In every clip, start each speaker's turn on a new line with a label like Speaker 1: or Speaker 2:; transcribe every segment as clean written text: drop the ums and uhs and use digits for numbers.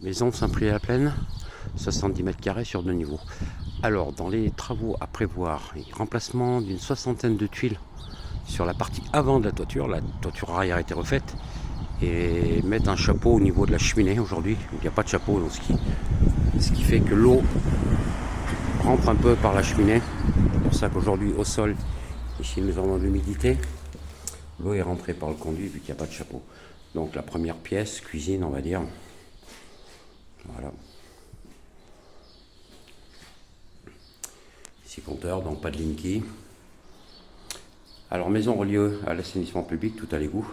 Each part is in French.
Speaker 1: Maison Saint-Priest-la-Plaine, 70 mètres carrés sur 2 niveaux. Alors, dans les travaux à prévoir, remplacement d'une soixantaine de tuiles sur la partie avant de la toiture arrière a été refaite, et mettre un chapeau au niveau de la cheminée aujourd'hui. Il n'y a pas de chapeau, donc ce qui fait que l'eau rentre un peu par la cheminée. C'est pour ça qu'aujourd'hui, au sol, ici nous avons de l'humidité, l'eau est rentrée par le conduit vu qu'il n'y a pas de chapeau. Donc la première pièce, cuisine on va dire. Voilà. Ici compteur, donc pas de linky. Alors maison reliée à l'assainissement public, tout à l'égout.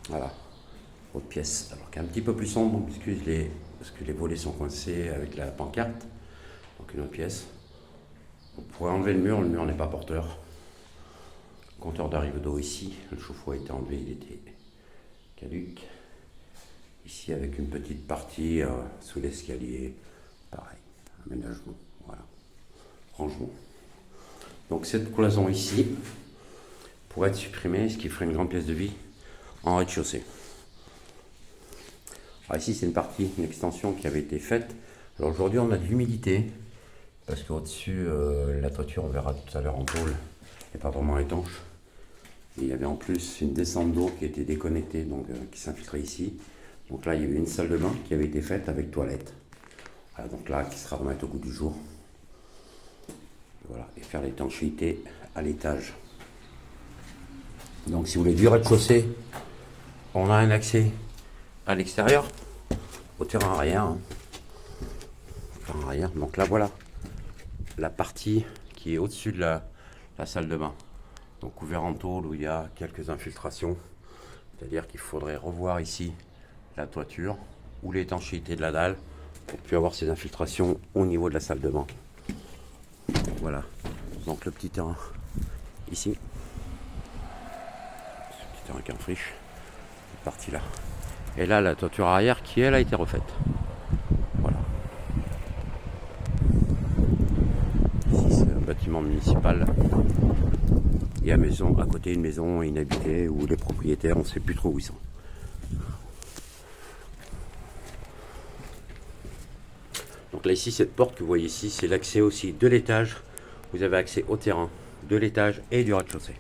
Speaker 1: Voilà, autre pièce. Alors qui est un petit peu plus sombre, parce que les volets sont coincés avec la pancarte. Donc une autre pièce. On pourrait enlever le mur n'est pas porteur. Compteur d'arrivée d'eau ici, le chauffe-eau a été enlevé, il était caduc. Ici avec une petite partie sous l'escalier, pareil, aménagement, voilà, rangement. Donc cette cloison ici pourrait être supprimée, ce qui ferait une grande pièce de vie en rez-de-chaussée. Alors ici c'est une extension qui avait été faite. Alors aujourd'hui on a de l'humidité, parce qu'au-dessus la toiture, on verra tout à l'heure en tôle, n'est pas vraiment étanche. Et il y avait en plus une descente d'eau qui était déconnectée, donc qui s'infiltrait ici. Donc là, il y avait une salle de bain qui avait été faite avec toilette. Voilà, donc là, qui sera remettre au goût du jour. Voilà, et faire l'étanchéité à l'étage. Donc si vous voulez du rez-de-chaussée, on a un accès à l'extérieur, au terrain arrière. Terrain arrière. Donc là, voilà la partie qui est au-dessus de la salle de bain. Donc couvert en tôle où il y a quelques infiltrations. C'est-à-dire qu'il faudrait revoir ici la toiture ou l'étanchéité de la dalle pour plus avoir ces infiltrations au niveau de la salle de bain. Voilà, donc le petit terrain ici, ce petit terrain qui est en friche, cette partie là. Et là la toiture arrière qui elle a été refaite. Voilà. Ici c'est un bâtiment municipal. Il y a maison, à côté une maison inhabitée où les propriétaires on ne sait plus trop où ils sont. Donc là ici cette porte que vous voyez ici, c'est l'accès aussi de l'étage. Vous avez accès au terrain de l'étage et du rez-de-chaussée.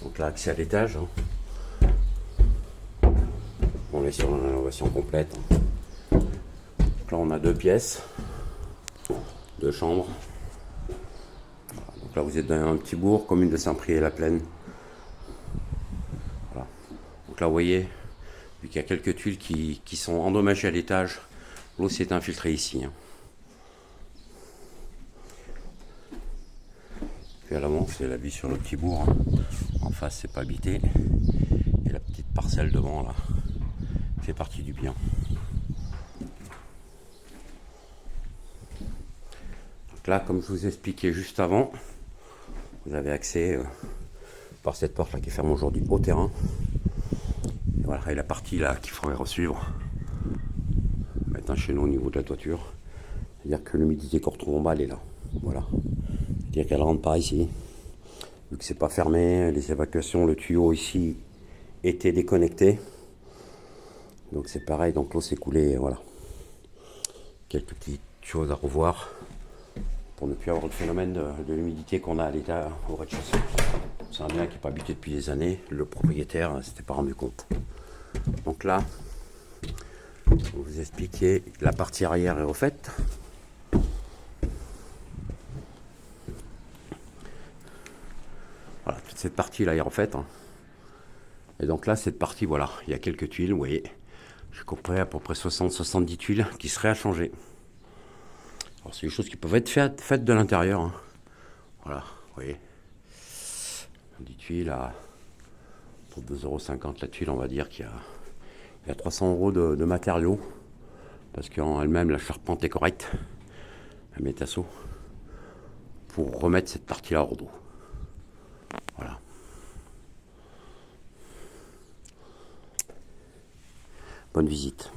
Speaker 1: Donc là accès à l'étage. On est sur une rénovation complète. Donc là on a 2 pièces, 2 chambres. Voilà. Donc là vous êtes dans un petit bourg, commune de Saint-Priest-la-Plaine. Voilà. Donc là vous voyez, vu qu'il y a quelques tuiles qui sont endommagées à l'étage, l'eau s'est infiltrée ici. Puis à l'avant, c'est la vue sur le petit bourg. En face, c'est pas habité. Et la petite parcelle devant, là, fait partie du bien. Donc là, comme je vous expliquais juste avant, vous avez accès par cette porte là qui ferme aujourd'hui au terrain. Et voilà, et la partie là qu'il faudrait resuivre, mettre un chaînon au niveau de la toiture. C'est-à-dire que l'humidité qu'on retrouve en bas, elle est là. Voilà. C'est-à-dire qu'elle rentre pas ici. Vu que c'est pas fermé, les évacuations, le tuyau ici était déconnecté. Donc c'est pareil, donc l'eau s'est coulée, voilà. Quelques petites choses à revoir pour ne plus avoir le phénomène de l'humidité qu'on a à l'état au rez-de-chaussée. C'est un bien qui n'est pas habité depuis des années, le propriétaire ne s'était pas rendu compte. Donc là, pour vous expliquer, la partie arrière est refaite. Voilà, toute cette partie là est refaite. Et donc là, cette partie, voilà, il y a quelques tuiles, vous voyez. J'ai compris à peu près 60-70 tuiles qui seraient à changer. Alors c'est des choses qui peuvent être faites de l'intérieur. Voilà, vous voyez. 10 tuiles à pour 2,50 € la tuile, on va dire qu'il y a 300 € de matériaux. Parce qu'en elle-même, la charpente est correcte. Un métasso. Pour remettre cette partie-là hors d'eau. Voilà. Bonne visite.